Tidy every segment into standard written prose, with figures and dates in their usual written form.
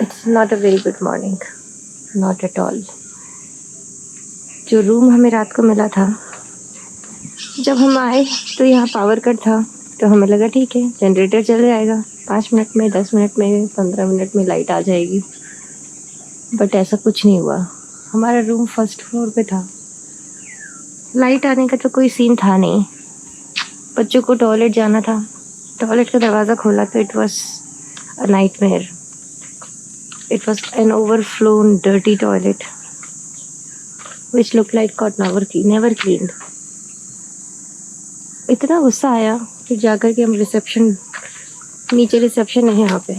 It's not a very good morning, not at all. जो room हमें रात को मिला था, जब हम आए तो यहाँ पावर कट था, तो हमें लगा ठीक है जनरेटर चल जाएगा, 5 मिनट में, 10 मिनट में, 15 मिनट में लाइट आ जाएगी। बट ऐसा कुछ नहीं हुआ। हमारा रूम फर्स्ट फ्लोर पे था, लाइट आने का तो कोई सीन था नहीं। बच्चों को टॉयलेट जाना था, टॉयलेट का दरवाज़ा खोला तो it was a nightmare. It was an overflown dirty toilet which looked like got never cleaned. इतना गुस्सा आया फिर जाकर के हम नीचे रिसेप्शन है यहाँ पे,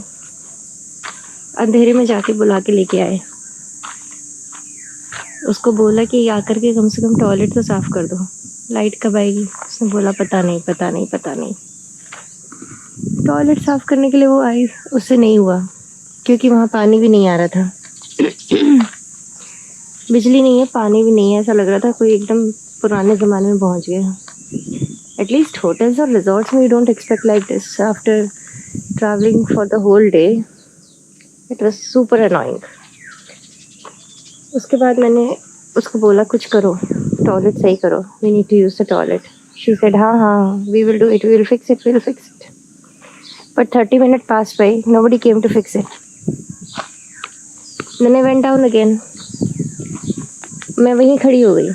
अंधेरे में जाके बुला के लेके आए। उसको बोला कि आकर के कम से कम टॉयलेट तो साफ़ कर दो, लाइट कब आएगी। उसने बोला पता नहीं पता नहीं पता नहीं। टॉयलेट साफ़ करने के लिए वो आई, उससे नहीं हुआ क्योंकि वहाँ पानी भी नहीं आ रहा था। बिजली नहीं है, पानी भी नहीं है, ऐसा लग रहा था कोई एकदम पुराने ज़माने में पहुँच गया। एटलीस्ट होटल्स और रिजॉर्ट्स में you don't expect like this after traveling for the whole day. It was super annoying. उसके बाद मैंने उसको बोला कुछ करो, टॉयलेट सही करो, we need to use the toilet. She said हाँ हाँ we will do it, we will fix it, we will fix it. But 30 minutes passed by, nobody came to fix it. Then I went down again. मैं वहीं खड़ी हो गई।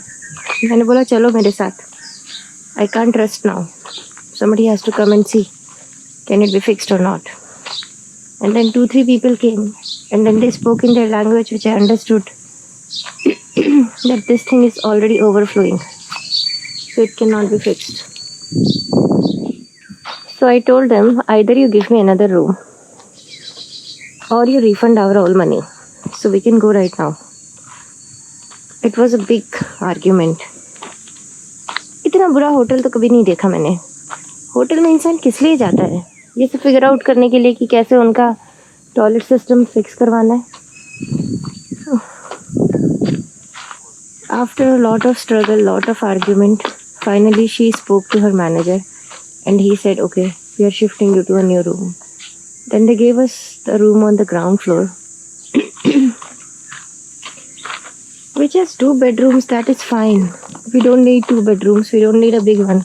मैंने बोला चलो मेरे साथ, I can't rest now. Somebody has to come and see, can it be fixed or not. And then 2-3 people came, and then they spoke in their language which I understood. That this thing is already overflowing, so it cannot be fixed. So I told them either you give me another room or you refund our all money so we can go right now. It was a big argument. इतना बुरा hotel तो कभी नहीं देखा मैंने। Hotel में इंसान किस लिए जाता है, ये सब फिगर आउट करने के लिए कि कैसे उनका टॉयलेट सिस्टम फिक्स करवाना है। After a lot of struggle, lot of argument, finally she spoke to her manager and he said, okay, we are shifting you to a new room. Then they gave us the room on the ground floor, which has 2 bedrooms. That is fine. We don't need 2 bedrooms. We don't need a big one.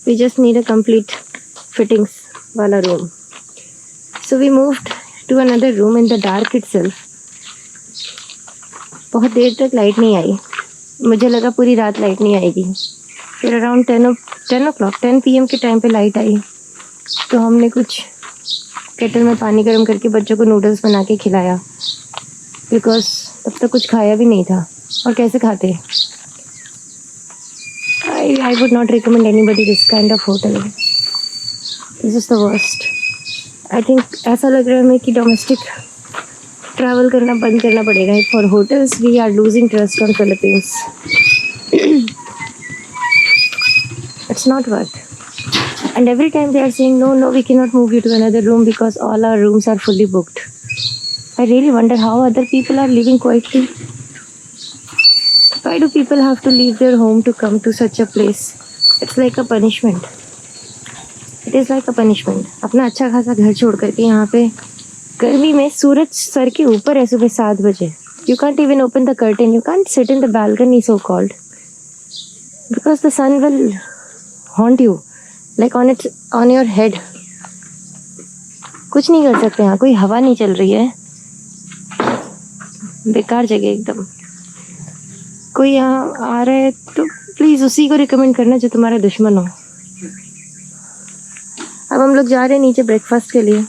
We just need a complete fittings wala room. So we moved to another room in the dark itself. बहुत देर तक light नहीं आई, मुझे लगा पूरी रात light नहीं आएगी। फिर अराउंड 10 PM के टाइम पे लाइट आई, तो हमने कुछ केटल में पानी गर्म करके बच्चों को नूडल्स बना के खिलाया, बिकॉज तब तक कुछ खाया भी नहीं था और कैसे खाते। I would not recommend anybody this kind of hotel. This is the worst. I think ऐसा लग रहा है हमें कि डोमेस्टिक ट्रैवल करना बंद करना पड़ेगा। For hotels we are losing trust on Philippines. It's not worth. And every time they are saying no, no, we cannot move you to another room because all our rooms are fully booked. I really wonder how other people are living quietly. Why do people have to leave their home to come to such a place? It's like a punishment. It is like a punishment. अपना अच्छा खासा घर छोड़ करके यहाँ पे गर्मी में सूरज सर के ऊपर है सुबह 7 बजे. You can't even open the curtain. You can't sit in the balcony so called. Because the sun will haunt you. Like on your head. कुछ नहीं कर सकते यहाँ, कोई हवा नहीं चल रही है, बेकार जगह एकदम। कोई यहाँ आ रहा है तो प्लीज़ उसी को रिकमेंड करना जो तुम्हारा दुश्मन हो। अब हम लोग जा रहे हैं नीचे ब्रेकफास्ट के लिए,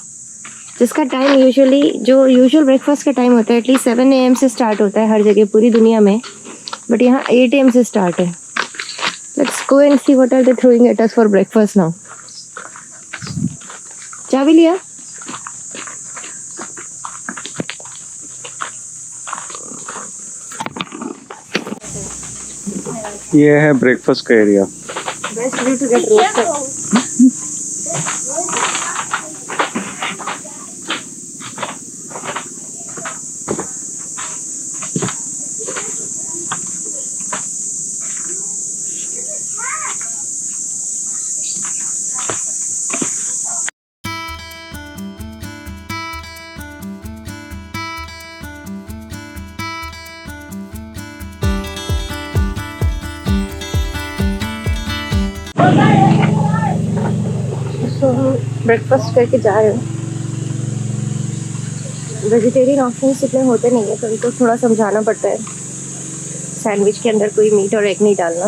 जिसका टाइम यूजुअल ब्रेकफास्ट का टाइम होता है एटलीस्ट 7 AM से स्टार्ट होता है हर जगह पूरी दुनिया में, बट यहाँ 8 AM से स्टार्ट है। Let's go and see what are they throwing at us for breakfast now. चाबी लिया? ये है ब्रेकफास्ट का area. Best way to get roasted. So हम ब्रेकफास्ट करके जा रहे हैं। वेजिटेरियन ऑप्शंस इतने होते नहीं है, तो उनको थोड़ा समझाना पड़ता है सैंडविच के अंदर कोई मीट और एग नहीं डालना।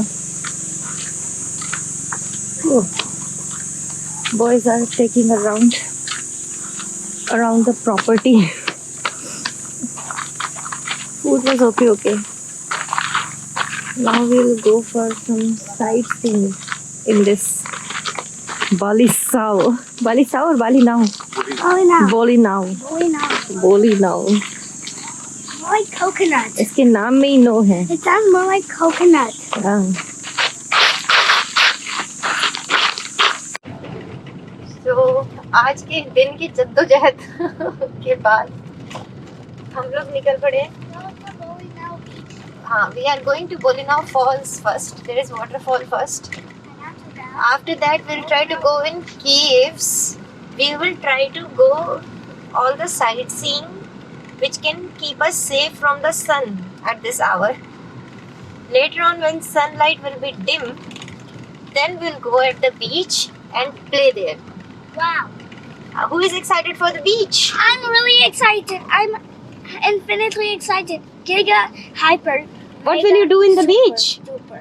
Boys are taking around the property. Food was okay. Now we'll go for some sightseeing in this Balisao or Balinao? Bolinao. Bolinao. More like coconut. इसके नाम में ही नो है। It sounds more like coconut. हाँ। तो आज के दिन की जद्दोजहद के बाद हम लोग निकल पड़े। हाँ, we are going to Bolinao Falls first. There is waterfall first. After that, we'll try to go in caves. We will try to go all the sightseeing which can keep us safe from the sun at this hour. Later on, when sunlight will be dim, then we'll go at the beach and play there. Wow. Who is excited for the beach? I'm really excited. I'm infinitely excited. Giga hyper. What will you do in the super beach? Duper.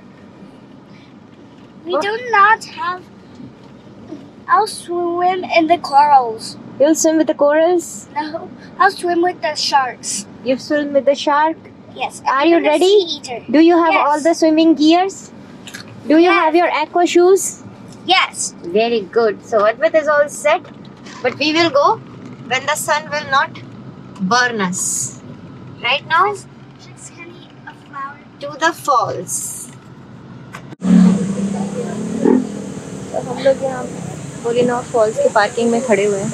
We do not have. I'll swim in the corals. You'll swim with the corals? No, I'll swim with the sharks. You swim with the shark? Yes. Are I'm you a ready? sea eater. Do you have Yes. all the swimming gears? Do you Yes. have your aqua shoes? Yes. Very good. So Advait is all set, but we will go when the sun will not burn us. Right now, Just honey, a flower. to the falls. तो हम लोग यहाँ बोलिनाओ false के parking में खड़े हुए हैं।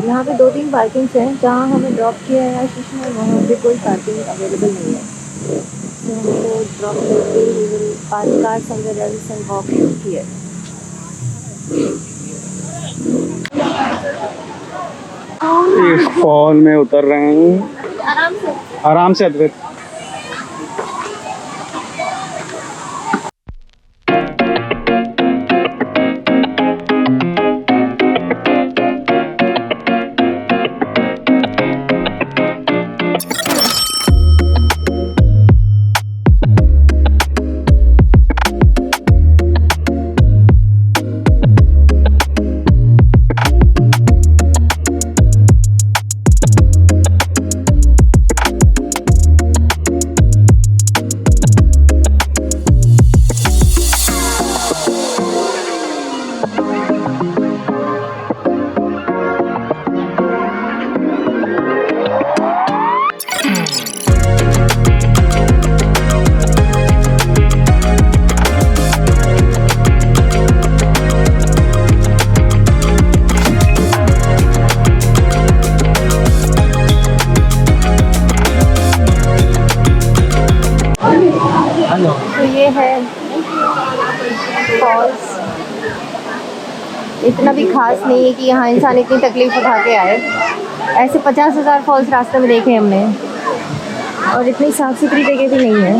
यहाँ पे 2-3 पार्किंग्स हैं। जहाँ हमें ड्रॉप किया है आशीष ने, वहाँ पे कोई पार्किंग अवेलेबल नहीं है। तो हमको ड्रॉप करके we will park car somewhere else and walk here. इस फॉल में उतर रहे हैं आराम से अद्वैत। तो ये है फॉल्स। इतना भी खास नहीं है कि यहाँ इंसान इतनी तकलीफ उठा के आए। ऐसे 50,000 फॉल्स रास्ते में देखे हमने, और इतनी साफ़ सुथरी जगह भी नहीं है,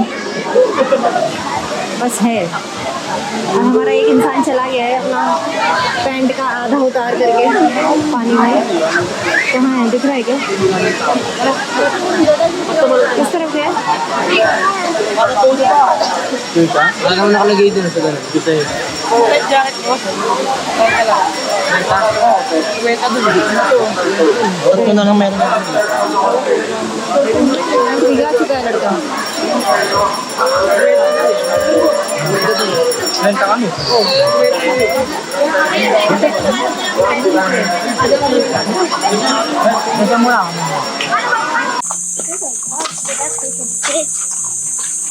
बस है। और हमारा एक इंसान चला गया है अपना पैंट का आधा उतार करके पानी में। कहाँ है, दिख रहा है क्या? किस तरफ गया? भिगा चुका है लड़का।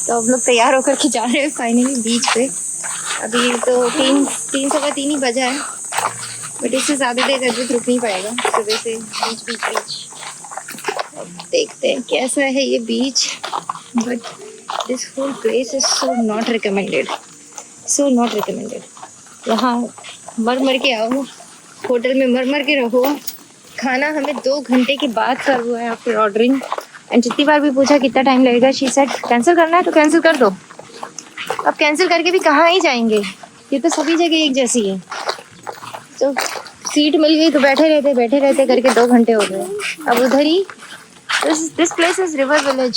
तो अब लोग तैयार होकर के जा रहे हैं फाइनली बीच पे। अभी तो 3:15 ही बजा है, बट इससे ज़्यादा देर अभी रुक नहीं पाएगा सुबह से बीच। अब देखते हैं कैसा है ये बीच, but this whole place is so not recommended. यहाँ मर के आओ, होटल में मर के रहो। खाना हमें 2 घंटे के बाद सर्व हुआ है आफ्टर ऑर्डरिंग। एंड जितनी बार भी पूछा कितना टाइम लगेगा, शी सेड कैंसिल करना है तो कैंसिल कर दो। अब कैंसिल करके भी कहाँ ही जाएंगे। ये तो सभी जगह एक जैसी है। तो सीट मिल गई तो बैठे रहते करके 2 घंटे हो गए। अब उधर ही this place is river village,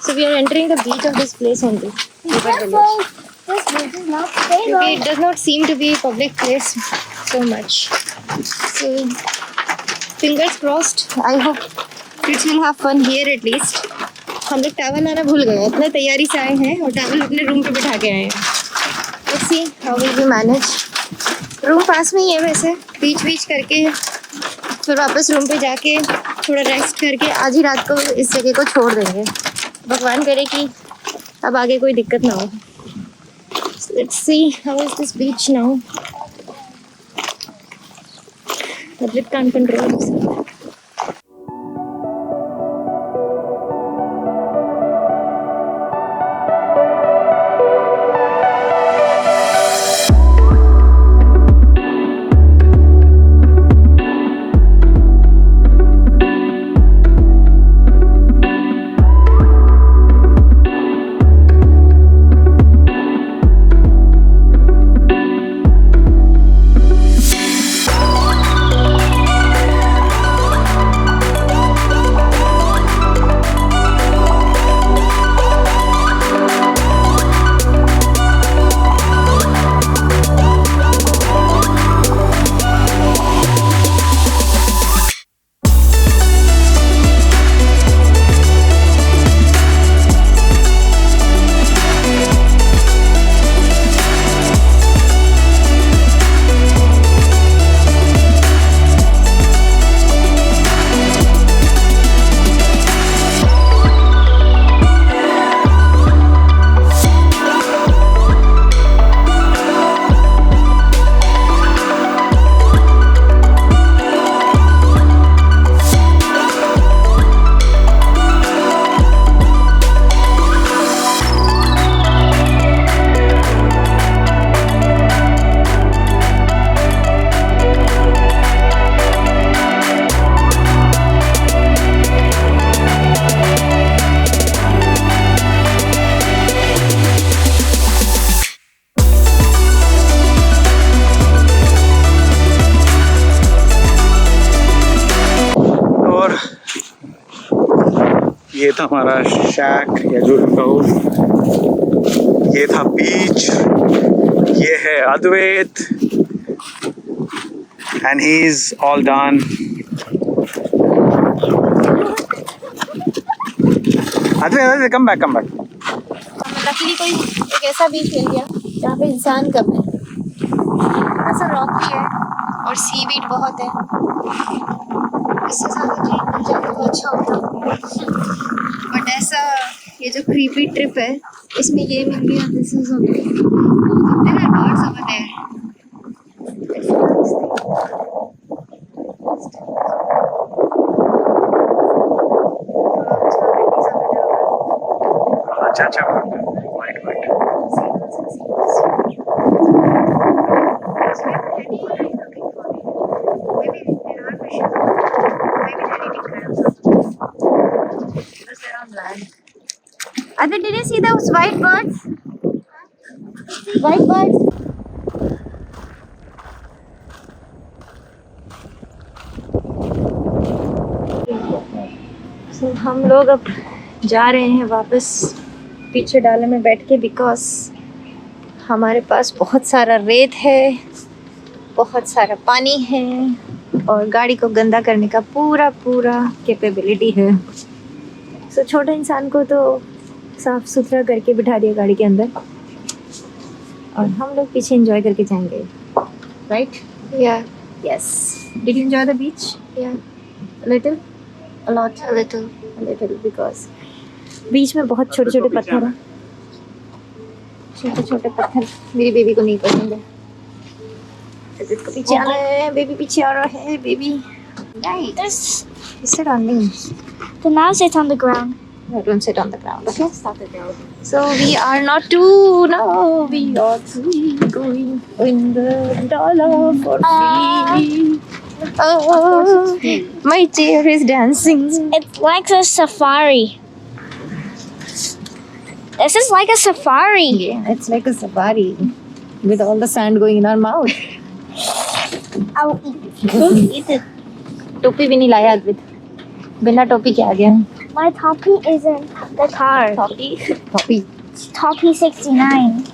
so we are entering the beach of this place only, river village, This beach is not क्योंकि stable. It does not seem to be public place so much. So fingers crossed, I hope kids will have fun here at least. हम लोग towel लाना भूल गए, इतने तैयारी से आए हैं और टॉवल अपने रूम पे बिठा के आए हैं। Let's see how will we manage. Room पास में ही है वैसे, बीच करके फिर वापस रूम पे जाके थोड़ा रेस्ट करके आज ही रात को इस जगह को छोड़ देंगे। भगवान करे कि अब आगे कोई दिक्कत ना हो। Let's see how is this beach now. Public can't control himself. ये था हमारा शैक या जो भी कहो, ये था बीच, ये है Advait and he is all done. Advait come back luckily कोई एक ऐसा बीच मिल गया जहाँ पे इंसान कम है, ऐसा रॉकी है और सीवीड बहुत है। इससे ज़्यादा ट्रीट मिल जाए तो अच्छा होता, बट ऐसा ये जो क्रीपी ट्रिप है इसमें ये मिल गया। This is okay, there are birds over there. अच्छा white Adit, did you see those white birds? White birds. So, हम लोग अब जा रहे हैं वापस पीछे डाले में बैठ के, बिकॉज हमारे पास बहुत सारा रेत है, बहुत सारा पानी है और गाड़ी को गंदा करने का पूरा कैपेबिलिटी है। सो छोटे इंसान को तो साफ सुथरा करके बिठा दिया गाड़ी के अंदर और हम लोग पीछे एंजॉय करके जाएंगे, right? Yeah. Yes. Did you enjoy the beach? Yeah. Little, a lot, A little. Because beach में बहुत छोटे छोटे पत्थर हैं, छोटे पत्थर मेरी बेबी को नहीं पसंद है। को पीछे आ रहा है, बेबी पीछे आ रहा है, baby. Right. Sit on me. So now sit on the ground. Don't sit on the ground. Okay, stop it now. So we are not two. No, we are three going in the dollar for free. Oh, my chair is dancing. It's like a safari. This is like a safari. Yeah, it's like a safari. with all the sand going in our mouth. I'll eat. Don't eat it. टोपी भी नहीं लाया अद्वित, बिना टोपी के आ गया. My toppy is in the car. टोपी. Toppy 69.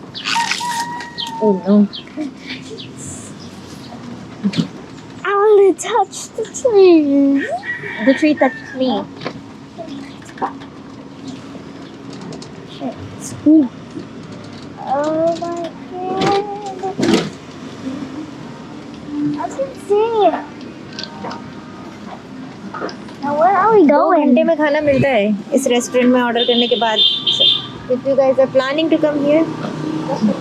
Oh no. I want to touch the tree. The tree touched me. Shit. Oh my god. I can see it. Now where are we 2 going? घंटे में खाना मिलता है इस restaurant में order करने के बाद. If you guys are planning to come here,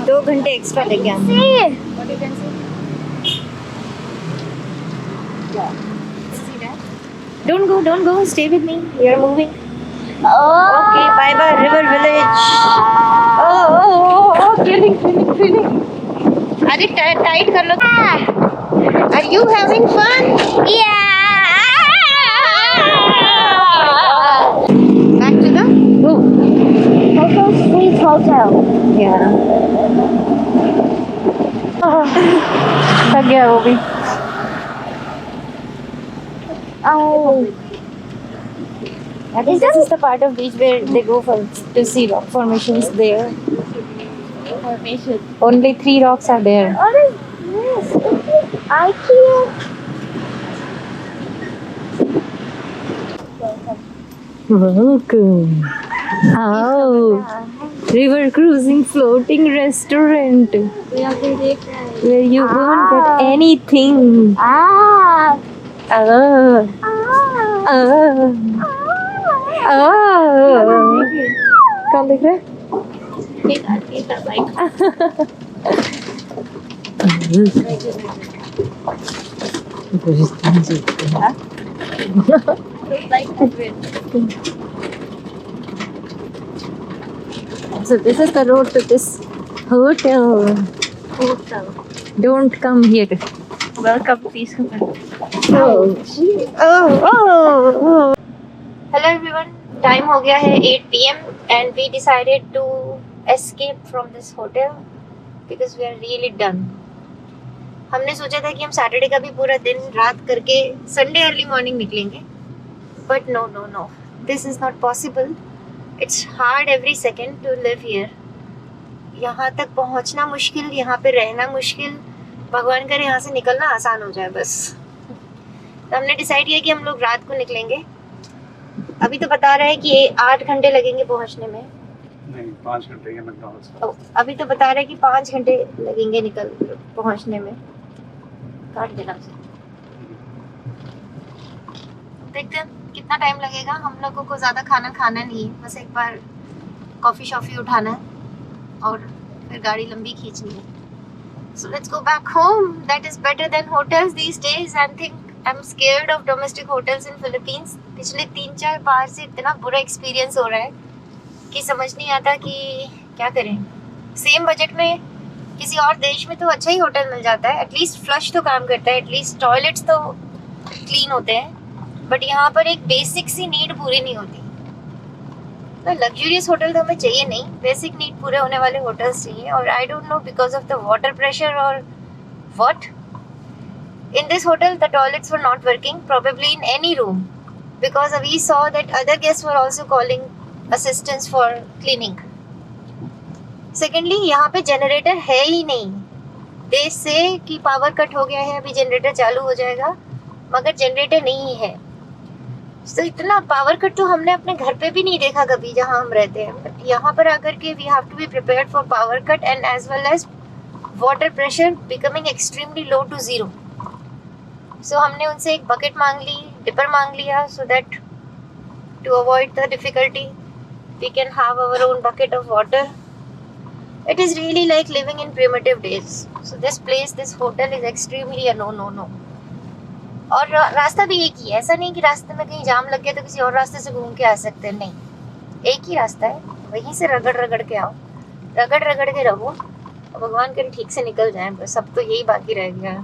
2 घंटे एक्स्ट्रा लेके आना. See it. What you can see? Don't go. Stay with me. We are moving. Oh. Okay, bye bye River Village. Oh, feeling. अरे tight कर लो. Are you having fun? Yeah. Back to the. Oh. Coco Sweet Hotel. Yeah. थक गया वो भी. Oh. I think this is the part of beach where they go to see rock formations there. Formation. Only 3 rocks are there. What is this? Is it IKEA? Welcome. Oh, river cruising floating restaurant where you won't get anything. Ah. Oh, oh, oh. कौन देख रहा है? So this is the road to this hotel. Don't come here. Welcome, please come in. Oh. Hello everyone. Time हो गया है 8 PM and we decided to escape from this hotel because we are really done. हमने सोचा था कि हम Saturday का भी पूरा दिन रात करके संडे अर्ली मॉर्निंग निकलेंगे, but no, this is not possible. It's hard every second to live here. यहाँ तक पहुँचना मुश्किल, यहाँ पे रहना मुश्किल. भगवान करे यहाँ से निकलना आसान हो जाए बस. तो हमने डिसाइड किया कि हम लोग रात को निकलेंगे. अभी तो बता रहा है कि 8 घंटे लगेंगे पहुँचने में. नहीं, 5 घंटे के मैकडॉनल्ड्स. अभी तो बता रहा है कि 5 घंटे लगेंगे पहुँचने में. काट देना उसे. देखते हैं कितना टाइम लगेगा. हम लोगों को ज़्यादा खाना नहीं है, बस एक बार कॉफ़ी शॉफ़ी उठाना है और फिर गाड़ी लंबी खींचनी है. So let's go back home. That is better than hotels these days. I'm scared of domestic hotels in Philippines. पिछले 3-4 बार से इतना बुरा एक्सपीरियंस हो रहा है कि समझ नहीं आता कि क्या करें. सेम बजट में किसी और देश में तो अच्छा ही होटल मिल जाता है. एटलीस्ट फ्लश तो काम करता है, एटलीस्ट टॉयलेट्स तो क्लीन होते हैं. बट यहाँ पर एक बेसिक सी नीड पूरी नहीं होती. तो लग्जूरियस होटल तो हमें चाहिए नहीं, बेसिक नीड पूरे होने वाले होटल्स चाहिए. और I don't know because of the water pressure और what, in this hotel the toilets were not working probably in any room because we saw that other guests were also calling assistance for cleaning. Secondly यहाँ पे generator है ही नहीं. देश से कि power cut हो गया है, अभी जनरेटर चालू हो जाएगा, मगर जनरेटर नहीं है. तो इतना पावर कट तो हमने अपने घर पे भी नहीं देखा कभी जहाँ हम रहते हैं. बट यहाँ पर आकर के we have to be prepared for power cut and as well as water pressure becoming extremely low to 0. So हमने उनसे एक बकेट मांग ली, डिपर मांग लिया, so that to avoid the difficulty we can have our own bucket of water. It is really like living in primitive days. So this place, this hotel is extremely a no. और रास्ता भी एक ही है. ऐसा नहीं कि रास्ते में कहीं जाम लग गया तो किसी और रास्ते से घूम के आ सकते हैं. नहीं, एक ही रास्ता है, वहीं से रगड़ के आओ, रगड़ के रहो और भगवान करे ठीक से निकल जाए. बस अब तो यही बाकी रह गया है.